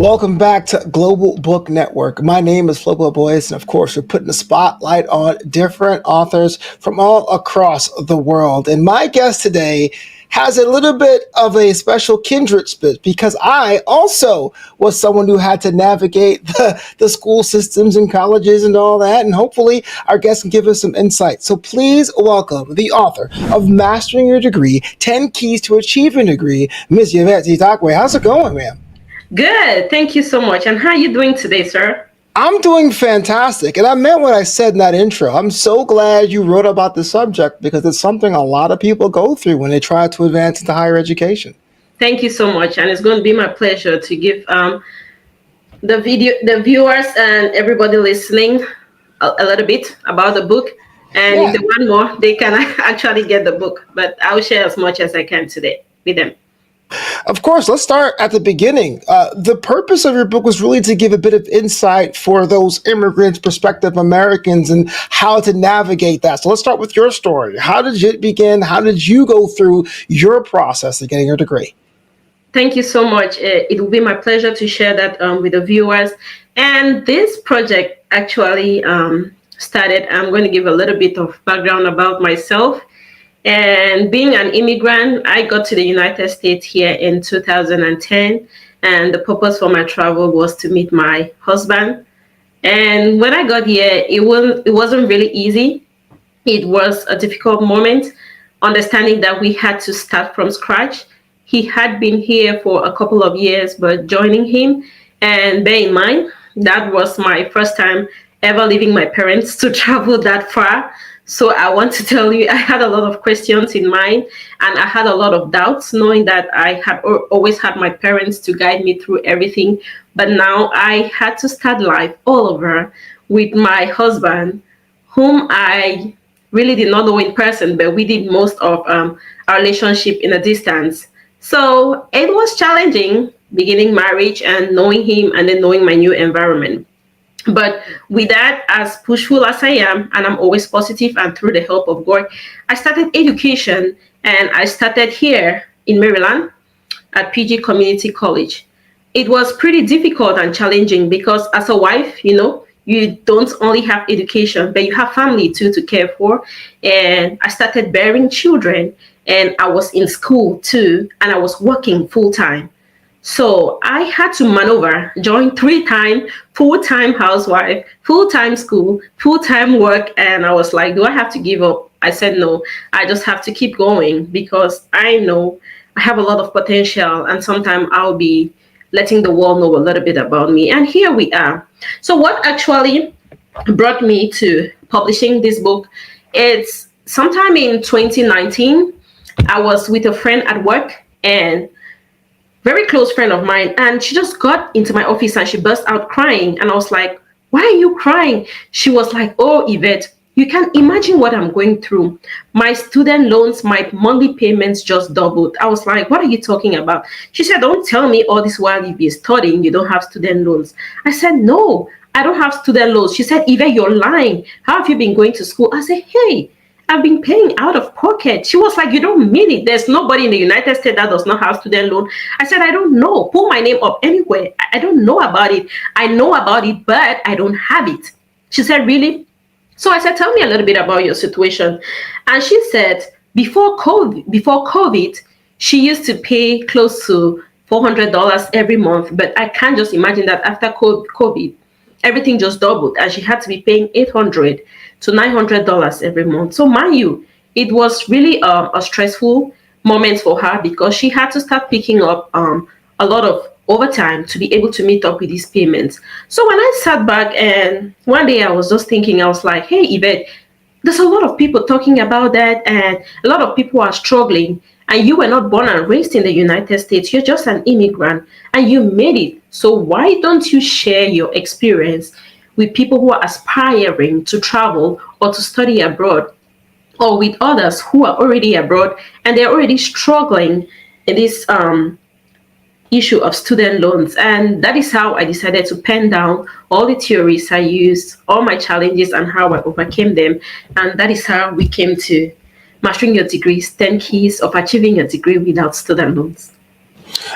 Welcome back to Global Book Network. My name is Flobo Boyce, and of course, we're putting the spotlight on different authors from all across the world. And my guest today has a little bit of a special kindred spirit because I also was someone who had to navigate the school systems and colleges and all that. And hopefully, our guest can give us some insight. So please welcome the author of Mastering Your Degree 10 Keys to Achieving a Degree, Ms. Yvette Zitakwe. How's it going, ma'am? Good. Thank you so much. And how are you doing today, sir? I'm doing fantastic. And I meant what I said in that intro. I'm so glad you wrote about the subject because it's something a lot of people go through when they try to advance into higher education. Thank you so much. And it's going to be my pleasure to give the viewers and everybody listening a little bit about the book. And if they want more, they can actually get the book. But I'll share as much as I can today with them. Of course, let's start at the beginning. The purpose of your book was really to give a bit of insight for those immigrants, prospective Americans, and how to navigate that. So let's start with your story. How did it begin? How did you go through your process of getting your degree? Thank you so much. It will be my pleasure to share that with the viewers. And this project actually started, I'm going to give a little bit of background about myself. And being an immigrant, I got to the United States here in 2010. And the purpose for my travel was to meet my husband. And when I got here, it wasn't really easy. It was a difficult moment, understanding that we had to start from scratch. He had been here for a couple of years, but joining him, and bear in mind, that was my first time ever leaving my parents to travel that far. So I want to tell you, I had a lot of questions in mind and I had a lot of doubts, knowing that I had always had my parents to guide me through everything. But now I had to start life all over with my husband, whom I really did not know in person, but we did most of our relationship in a distance. So it was challenging beginning marriage and knowing him and then knowing my new environment. But with that, as pushful as I am, and I'm always positive, and through the help of God, I started education, and I started here in Maryland at PG Community College. It was pretty difficult and challenging because as a wife, you don't only have education, but you have family too to care for. And I started bearing children, and I was in school too, and I was working full time. So I had to maneuver, join 3-time, full-time housewife, full-time school, full-time work. And I was like, do I have to give up? I said, no, I just have to keep going because I know I have a lot of potential and sometime I'll be letting the world know a little bit about me. And here we are. So what actually brought me to publishing this book, it's sometime in 2019, I was with a friend at work, and very close friend of mine, and she just got into my office and she burst out crying. And I was like, why are you crying? She was like, oh, Yvette, you can imagine what I'm going through. My student loans, my monthly payments just doubled. I was like, what are you talking about? She said, don't tell me all this while you be studying, you don't have student loans. I said, no, I don't have student loans. She said, Yvette, you're lying. How have you been going to school? I said, hey, I've been paying out of pocket. She was like, you don't mean it. There's nobody in the United States that does not have student loan. I said, I don't know. Pull my name up anywhere. I don't know about it. I know about it, but I don't have it. She said, really? So I said, tell me a little bit about your situation. And she said, before COVID, she used to pay close to $400 every month. But I can't just imagine that after COVID, everything just doubled and she had to be paying $800 to $900 every month. So mind you, it was really a stressful moment for her because she had to start picking up a lot of overtime to be able to meet up with these payments. So when I sat back and one day I was just thinking, I was like, hey, Yvette, there's a lot of people talking about that and a lot of people are struggling. And you were not born and raised in the United States. You're just an immigrant and you made it. So why don't you share your experience with people who are aspiring to travel or to study abroad, or with others who are already abroad and they're already struggling in this issue of student loans? And that is how I decided to pen down all the theories I used, all my challenges and how I overcame them. And that is how we came to Mastering Your Degree, 10 Keys of Achieving a Degree Without Student Loans.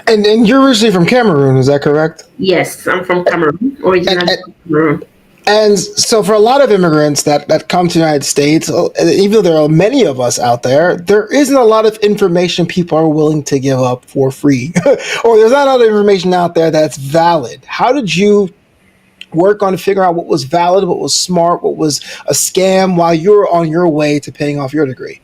And you're originally from Cameroon, is that correct? Yes, I'm from Cameroon, And, originally and, from Cameroon. and so for a lot of immigrants that come to the United States, even though there are many of us out there isn't a lot of information people are willing to give up for free. Or there's not a lot of information out there that's valid. How did you work on figuring out what was valid, what was smart, what was a scam while you were on your way to paying off your degree?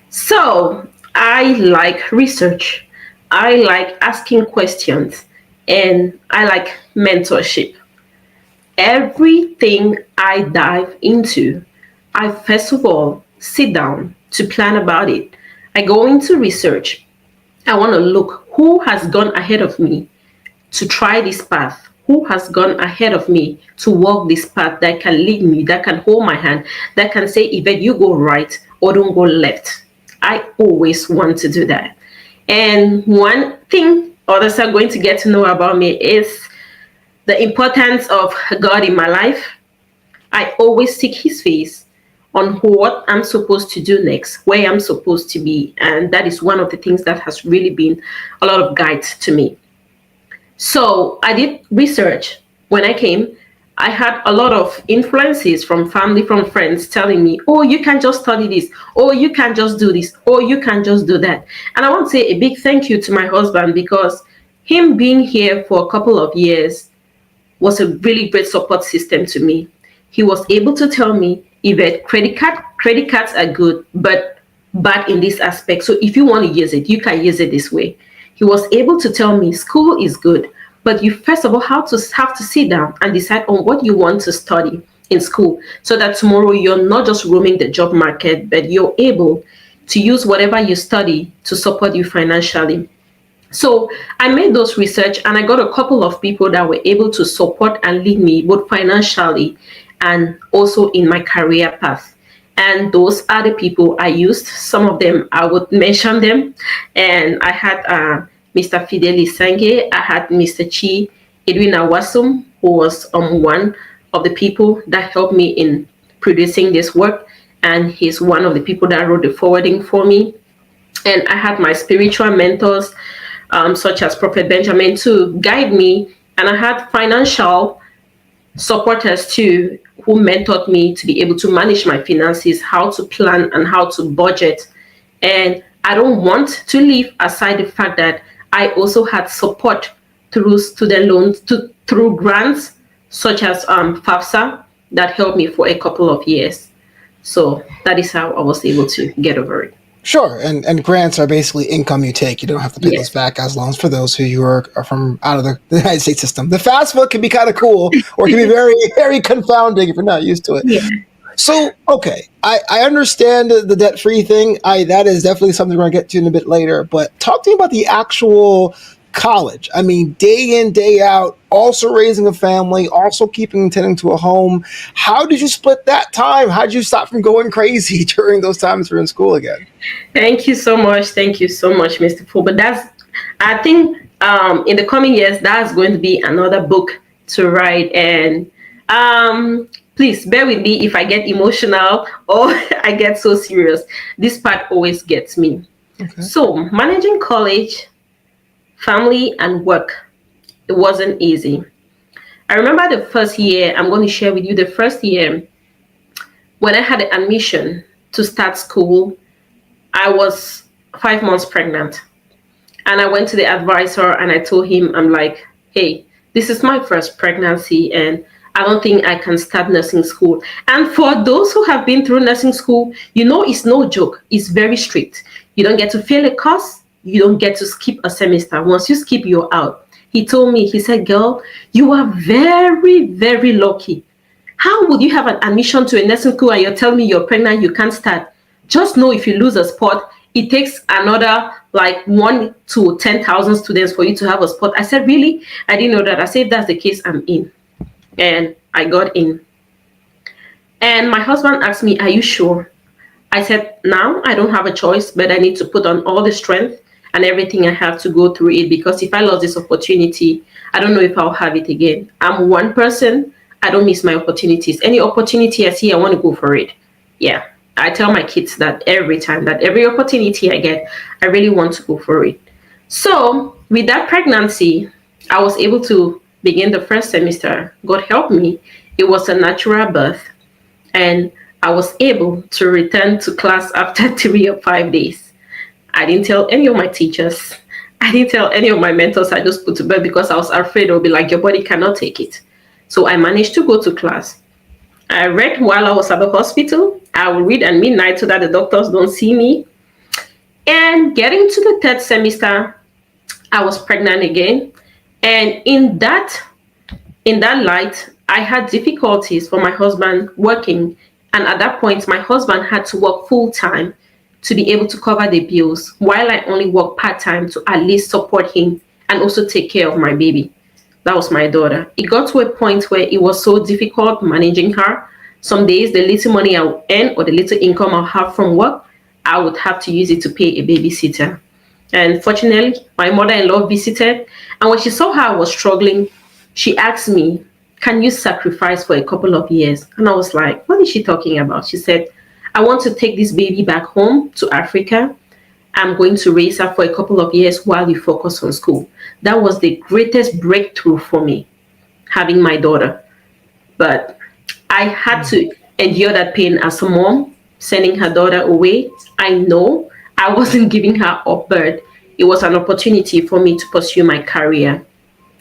So I like research. I like asking questions, and I like mentorship. Everything I dive into, I first of all sit down to plan about it. I go into research. I want to look who has gone ahead of me to try this path, who has gone ahead of me to walk this path that can lead me, that can hold my hand, that can say, Yvette, you go right or don't go left. I always want to do that. And one thing others are going to get to know about me is the importance of God in my life. I always seek his face on what I'm supposed to do next, where I'm supposed to be. And that is one of the things that has really been a lot of guides to me. So I did research when I came. I had a lot of influences from family, from friends telling me, oh, you can just study this, or you can just do this, or you can just do that. And I want to say a big thank you to my husband, because him being here for a couple of years was a really great support system to me. He was able to tell me, Yvette, credit cards are good, but bad in this aspect. So if you want to use it, you can use it this way. He was able to tell me school is good, but you first of all have to sit down and decide on what you want to study in school, so that tomorrow you're not just roaming the job market, but you're able to use whatever you study to support you financially. So I made those research, and I got a couple of people that were able to support and lead me both financially and also in my career path. And those are the people I used. Some of them, I would mention them. And I had Mr. Fideli Sange, I had Mr. Chi Edwin Awasum, who was one of the people that helped me in producing this work. And he's one of the people that wrote the forwarding for me. And I had my spiritual mentors, such as Prophet Benjamin, to guide me. And I had financial supporters too, who mentored me to be able to manage my finances, how to plan and how to budget. And I don't want to leave aside the fact that I also had support through student loans, through grants, such as FAFSA, that helped me for a couple of years. So that is how I was able to get over it. Sure, and grants are basically income you take. You don't have to pay Yes. those back as loans for those who are from out of the United States system. The FAFSA can be kind of cool, or it can be very, very confounding if you're not used to it. Yeah. So, okay, I understand the debt-free thing. That is definitely something we're going to get to in a bit later. But talk to me about the actual college. I mean, day in, day out, also raising a family, also tending to a home. How did you split that time? How did you stop from going crazy during those times you're in school again? Thank you so much. Thank you so much, Mr. Poole. But I think in the coming years, that's going to be another book to write. And please bear with me if I get emotional or I get so serious. This part always gets me. Okay. So managing college, family, and work, it wasn't easy. I remember the first year, I'm going to share with you the first year when I had the admission to start school. I was 5 months pregnant, and I went to the advisor and I told him, I'm like, hey, this is my first pregnancy and I don't think I can start nursing school. And for those who have been through nursing school, you know, it's no joke. It's very strict. You don't get to fail a course. You don't get to skip a semester. Once you skip, you're out. He told me, he said, girl, you are very, very lucky. How would you have an admission to a nursing school and you're telling me you're pregnant, you can't start? Just know if you lose a spot, it takes another like 1 to 10,000 students for you to have a spot. I said, really? I didn't know that. I said, if that's the case, I'm in. And I got in. And my husband asked me, are you sure? I said, now I don't have a choice, but I need to put on all the strength and everything I have to go through it, because if I lost this opportunity, I don't know if I'll have it again. I'm one person. I don't miss my opportunities. Any opportunity I see, I want to go for it. Yeah. I tell my kids that every time, that every opportunity I get, I really want to go for it. So with that pregnancy, I was able to begin the first semester. God help me. It was a natural birth, and I was able to return to class after 3 or 5 days. I didn't tell any of my teachers. I didn't tell any of my mentors. I just put to bed because I was afraid it would be like, your body cannot take it. So I managed to go to class. I read while I was at the hospital. I will read at midnight so that the doctors don't see me. And getting to the third semester, I was pregnant again. And in that light, I had difficulties for my husband working. And at that point, my husband had to work full time to be able to cover the bills, while I only work part time to at least support him and also take care of my baby. That was my daughter. It got to a point where it was so difficult managing her. Some days, the little money I would earn or the little income I'll have from work, I would have to use it to pay a babysitter. And fortunately, my mother-in-law visited, and when she saw how I was struggling, she asked me, "Can you sacrifice for a couple of years?" And I was like, "What is she talking about?" She said, "I want to take this baby back home to Africa. I'm going to raise her for a couple of years while you focus on school." That was the greatest breakthrough for me, having my daughter. But I had to endure that pain as a mom, sending her daughter away. I know I wasn't giving her up, but it was an opportunity for me to pursue my career.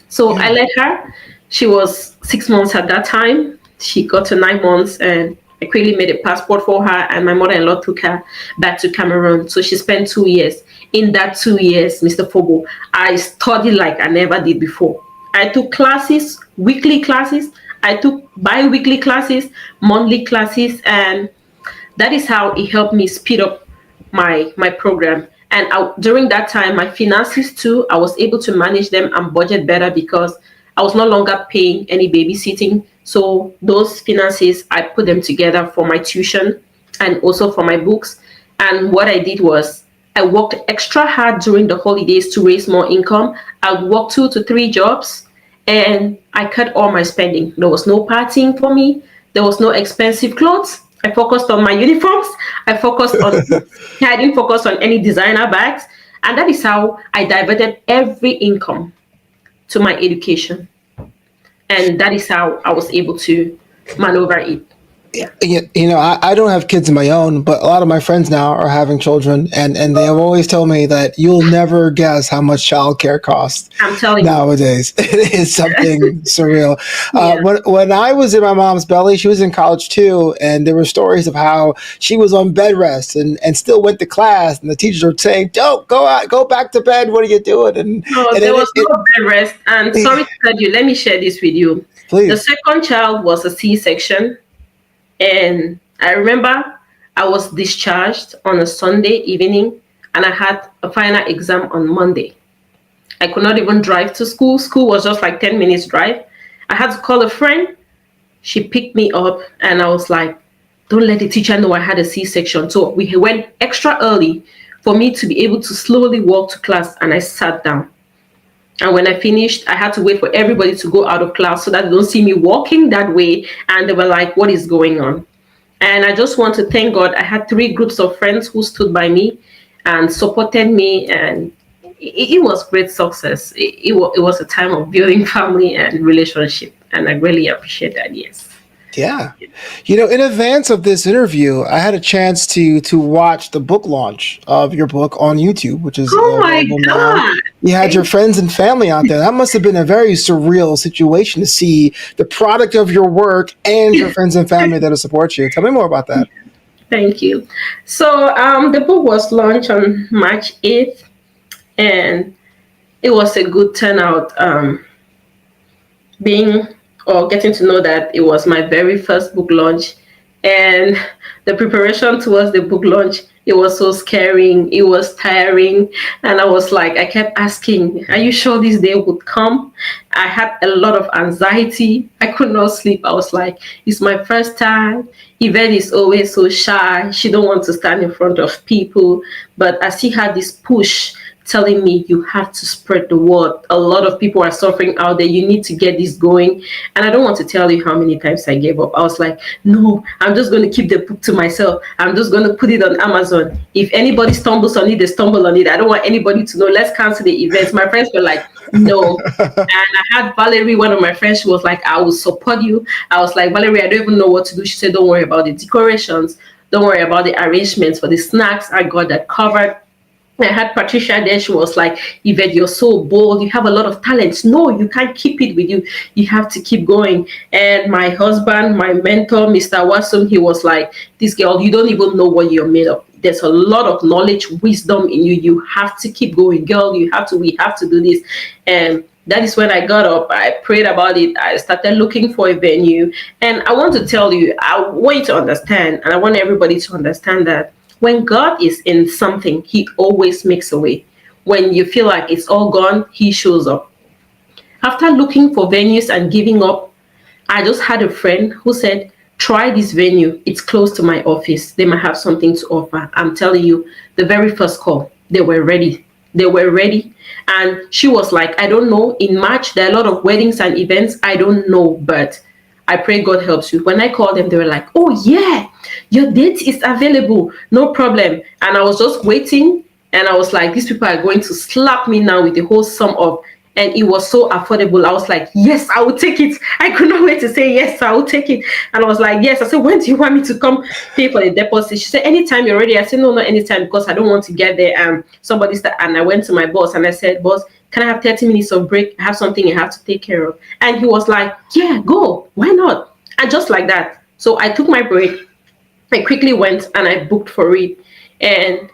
So I Yeah. let her. She was 6 months at that time. She got to 9 months, and I quickly made a passport for her. And my mother-in-law took her back to Cameroon. So she spent 2 years. In that 2 years, Mr. Fobo, I studied like I never did before. I took classes, weekly classes. I took bi-weekly classes, monthly classes, and that is how it helped me speed up my program. And during that time, my finances too, I was able to manage them and budget better because I was no longer paying any babysitting. So those finances, I put them together for my tuition and also for my books. And what I did was I worked extra hard during the holidays to raise more income. I worked 2 to 3 jobs, and I cut all my spending. There was no partying for me. There was no expensive clothes. I focused on my uniforms. I focused on I didn't focus on any designer bags. And that is how I diverted every income to my education. And that is how I was able to maneuver it. Yeah. I don't have kids of my own, but a lot of my friends now are having children, and they have always told me that you'll never guess how much childcare costs I'm telling you. nowadays. It is something surreal. Yeah. When I was in my mom's belly, she was in college too, and there were stories of how she was on bed rest and still went to class, and the teachers were saying, "Don't go out, go back to bed. What are you doing?" No, And there then was no bed rest. And sorry to tell you, let me share this with you. The please. second child was a C-section. And I remember I was discharged on a Sunday evening, and I had a final exam on Monday. I could not even drive to school. School was just like 10 minutes drive. I had to call a friend. She picked me up, and I was like, "Don't let the teacher know I had a C-section." So we went extra early for me to be able to slowly walk to class, and I sat down. And when I finished, I had to wait for everybody to go out of class so that they don't see me walking that way. And they were like, "What is going on?" And I just want to thank God. I had 3 groups of friends who stood by me and supported me. And it was great success. It was a time of building family and relationship. And I really appreciate that. Yes. Yeah. In advance of this interview, I had a chance to watch the book launch of your book on YouTube, which is Oh my available now. God. You had your friends and family out there. That must have been a very surreal situation to see the product of your work and your friends and family that will support you. Tell me more about that. Thank you. So the book was launched on March 8th, and it was a good turnout. Being or getting to know that it was my very first book launch, and the preparation towards the book launch, it was so scaring, it was tiring. And I was like, I kept asking, "Are you sure this day would come?" I had a lot of anxiety. I could not sleep. I was like, it's my first time. Yvette is always so shy. She don't want to stand in front of people. But I see her this push telling me, you have to spread the word. A lot of people are suffering out there. You need to get this going. And I don't want to tell you how many times I gave up. I was like, no, I'm just going to keep the book to myself. I'm just going to put it on Amazon. If anybody stumbles on it, they stumble on it. I don't want anybody to know. Let's cancel the events. My friends were like, no. And I had Valerie, one of my friends, she was like, I will support you. I was like, Valerie, I don't even know what to do. She said, don't worry about the decorations. Don't worry about the arrangements for the snacks. I got that covered. I had Patricia there. She was like, Yvette, you're so bold. You have a lot of talents. No, you can't keep it with you. You have to keep going. And my husband, my mentor, Mr. Watson, he was like, this girl, you don't even know what you're made of. There's a lot of knowledge, wisdom in you. You have to keep going, girl. We have to do this. And that is when I got up. I prayed about it. I started looking for a venue. And I want to tell you, I want you to understand, and I want everybody to understand that when God is in something, he always makes a way. When you feel like it's all gone, he shows up. After looking for venues and giving up, I just had a friend who said, try this venue. It's close to my office. They might have something to offer. I'm telling you, the very first call, they were ready. They were ready. And she was like, I don't know. In March, there are a lot of weddings and events. I don't know, but I pray God helps you. When I called them, they were like, oh, yeah, your date is available. No problem. And I was just waiting. And I was like, these people are going to slap me now with the whole sum of, and it was so affordable. I was like, yes, I will take it. I could not wait to say, yes, I will take it. And I was like, yes. I said, when do you want me to come pay for the deposit? She said, anytime you're ready. I said, no, not anytime, because I don't want to get there. And and I went to my boss and I said, boss, can I have 30 minutes of break? I have something I have to take care of. And he was like, yeah, go. Why not? And just like that. So I took my break. I quickly went and I booked for it. And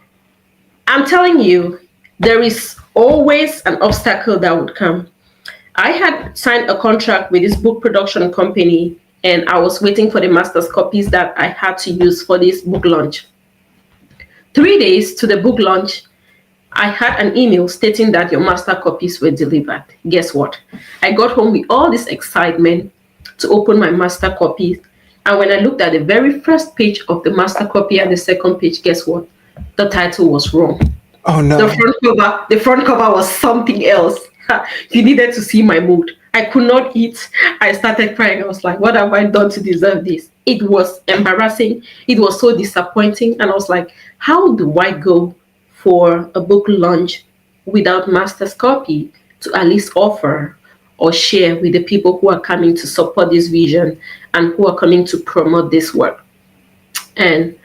I'm telling you, there is always an obstacle that would come. I had signed a contract with this book production company, and I was waiting for the master's copies that I had to use for this book launch. 3 days to the book launch, I had an email stating that your master copies were delivered. Guess what? I got home with all this excitement to open my master copies. And when I looked at the very first page of the master copy and the second page, guess what? The title was wrong. Oh no. The front cover was something else. You needed to see my mood. I could not eat. I started crying. I was like, what have I done to deserve this? It was embarrassing. It was so disappointing. And I was like, how do I go for a book launch without master's copy to at least offer or share with the people who are coming to support this vision and who are coming to promote this work? And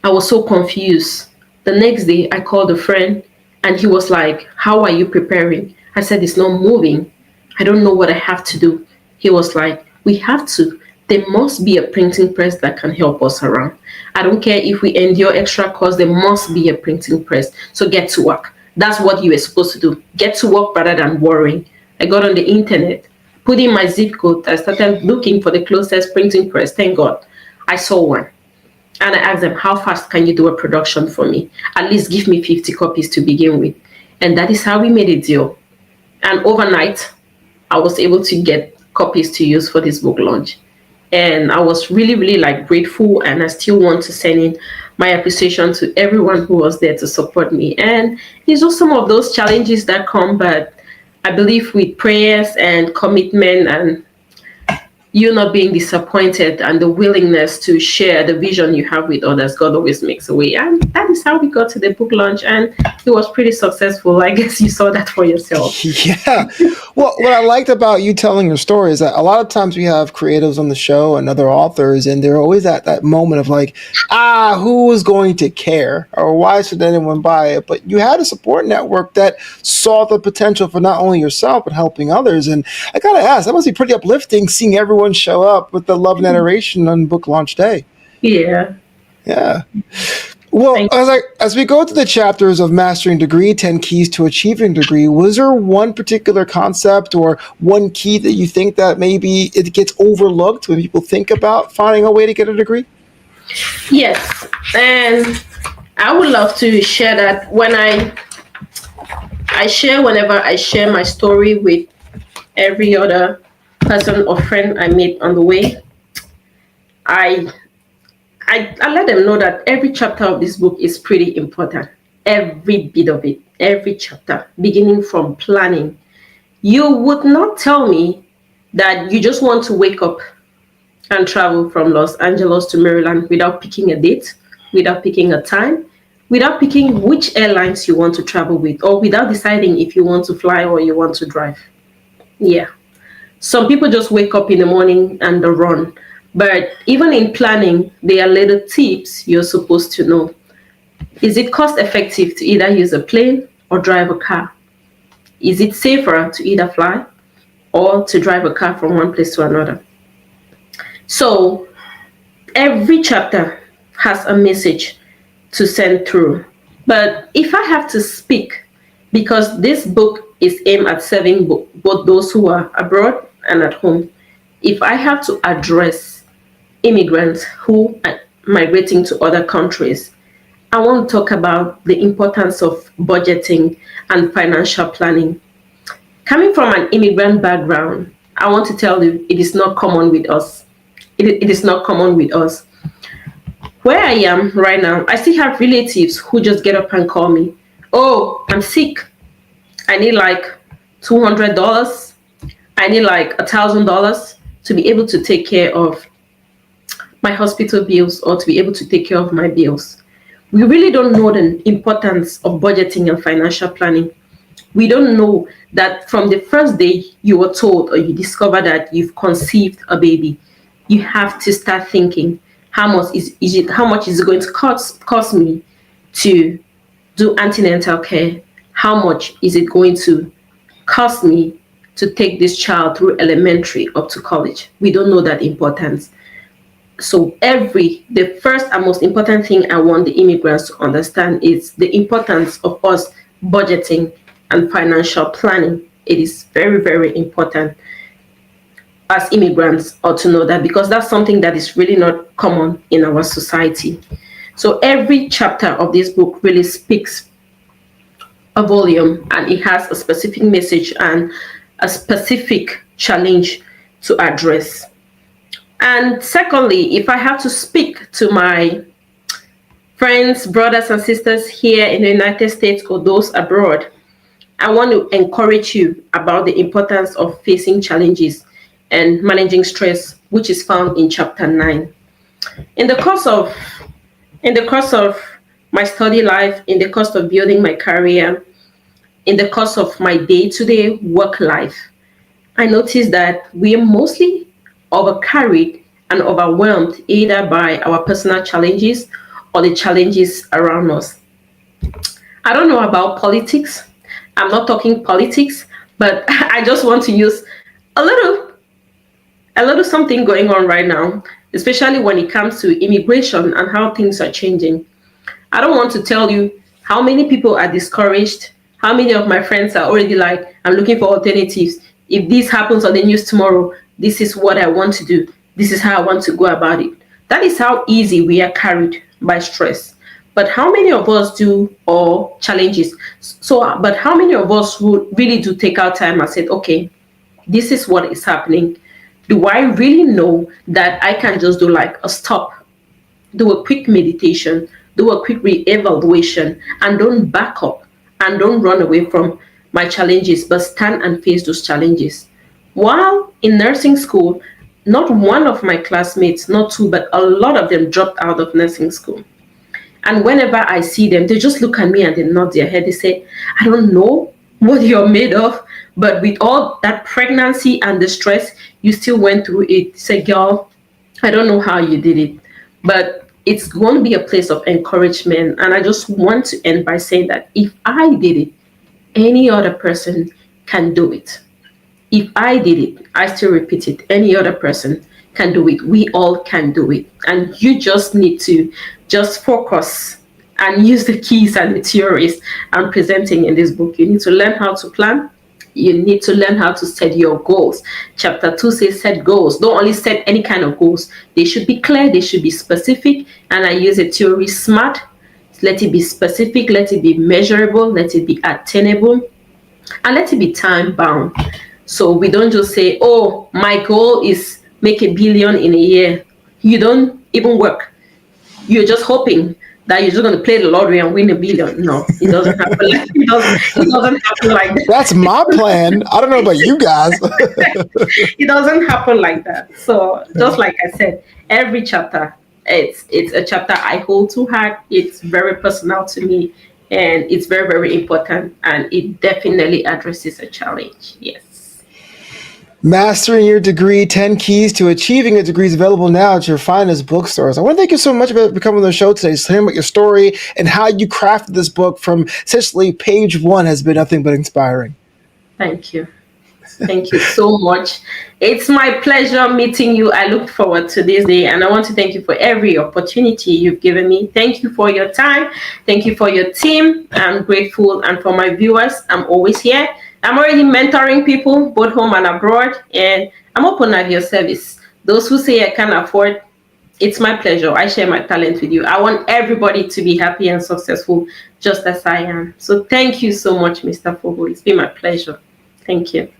I was so confused. The next day, I called a friend and he was like, how are you preparing? I said, it's not moving. I don't know what I have to do. He was like, we have to. There must be a printing press that can help us around. I don't care if we endure extra costs, there must be a printing press. So get to work. That's what you were supposed to do. Get to work rather than worrying. I got on the internet, put in my zip code. I started looking for the closest printing press. Thank God, I saw one. And I asked them, how fast can you do a production for me? At least give me 50 copies to begin with. And that is how we made a deal. And overnight, I was able to get copies to use for this book launch. And I was really, really grateful. And I still want to send in my appreciation to everyone who was there to support me. And it's just some of those challenges that come, but I believe with prayers and commitment and you not being disappointed and the willingness to share the vision you have with others, God always makes a way. And that is how we got to the book launch. And it was pretty successful. I guess you saw that for yourself. Yeah. Well, what I liked about you telling your story is that a lot of times we have creatives on the show and other authors, and they're always at that moment of like, who is going to care? Or why should anyone buy it? But you had a support network that saw the potential for not only yourself, but helping others. And I got to ask, that must be pretty uplifting seeing everyone show up with the love and adoration on book launch day. Yeah. Well, as we go through the chapters of Mastering Degree, 10 Keys to Achieving Degree, was there one particular concept or one key that you think that maybe it gets overlooked when people think about finding a way to get a degree? Yes. And I would love to share that. When I whenever I share my story with every other person or friend I meet on the way, I let them know that every chapter of this book is pretty important. every bit of it, every chapter, beginning from planning. You would not tell me that you just want to wake up and travel from Los Angeles to Maryland without picking a date, without picking a time, without picking which airlines you want to travel with, or without deciding if you want to fly or you want to drive. Yeah. Some people just wake up in the morning and they run. But even in planning, there are little tips you're supposed to know. Is it cost effective to either use a plane or drive a car? Is it safer to either fly or to drive a car from one place to another? So every chapter has a message to send through. But if I have to speak, because this book is aimed at serving both those who are abroad and at home, if I have to address immigrants who are migrating to other countries, I want to talk about the importance of budgeting and financial planning. Coming from an immigrant background, I want to tell you it is not common with us. It is not common with us. Where I am right now, I still have relatives who just get up and call me. Oh, I'm sick. I need like $200. I need like $1,000 to be able to take care of my hospital bills or to be able to take care of my bills. We really don't know the importance of budgeting and financial planning. We don't know that from the first day you were told or you discover that you've conceived a baby, you have to start thinking, how much is it going to cost me to do antenatal care? How much is it going to cost me to take this child through elementary up to college? We don't know that importance. So the first and most important thing I want the immigrants to understand is the importance of us budgeting and financial planning. It is very, very important as immigrants ought to know that, because that's something that is really not common in our society. So every chapter of this book really speaks a volume, and it has a specific message and a specific challenge to address. And secondly, if I have to speak to my friends, brothers, and sisters here in the United States or those abroad, I want to encourage you about the importance of facing challenges and managing stress, which is found in chapter 9. In the course of my study life, in the course of building my career, in the course of my day-to-day work life, I noticed that we are mostly overcarried and overwhelmed either by our personal challenges or the challenges around us. I don't know about politics. I'm not talking politics, but I just want to use a little something going on right now, especially when it comes to immigration and how things are changing. I don't want to tell you how many people are discouraged, how many of my friends are already like, I'm looking for alternatives. If this happens on the news tomorrow, this is what I want to do. This is how I want to go about it. That is how easy we are carried by stress. But how many of us do, or challenges? But how many of us who really do take our time and say, okay, this is what is happening. Do I really know that I can just do like a stop, do a quick meditation, do a quick re-evaluation, and don't back up and don't run away from my challenges, but stand and face those challenges? While in nursing school, not one of my classmates, not two, but a lot of them dropped out of nursing school. And whenever I see them, they just look at me and they nod their head. They say, I don't know what you're made of, but with all that pregnancy and the stress, you still went through it. Say, girl, I don't know how you did it, but it's going to be a place of encouragement. And I just want to end by saying that if I did it, any other person can do it. If I did it, I still repeat it, any other person can do it. We all can do it. And you just need to just focus and use the keys and the theories I'm presenting in this book. You need to learn how to plan. You need to learn how to set your goals. Chapter 2 says set goals. Don't only set any kind of goals. They should be clear. They should be specific. And I use a theory SMART. Let it be specific. Let it be measurable. Let it be attainable. And let it be time bound. So we don't just say, oh, my goal is make $1 billion in a year. You don't even work. You're just hoping that you're just going to play the lottery and win a billion. No, it doesn't happen. It doesn't happen like that. That's my plan. I don't know about you guys. It doesn't happen like that. So just like I said, every chapter, it's a chapter I hold to heart. It's very personal to me, and it's very, very important, and it definitely addresses a challenge. Yes. Mastering Your Degree, 10 Keys to Achieving a Degree is available now at your finest bookstores. I want to thank you so much for coming on the show today, sharing about your story and how you crafted this book from essentially page one has been nothing but inspiring. Thank you. Thank you so much. It's my pleasure meeting you. I look forward to this day, and I want to thank you for every opportunity you've given me. Thank you for your time. Thank you for your team. I'm grateful. And for my viewers, I'm always here. I'm already mentoring people, both home and abroad, and I'm open at your service. Those who say I can't afford, it's my pleasure. I share my talent with you. I want everybody to be happy and successful, just as I am. So thank you so much, Mr. Fogel. It's been my pleasure. Thank you.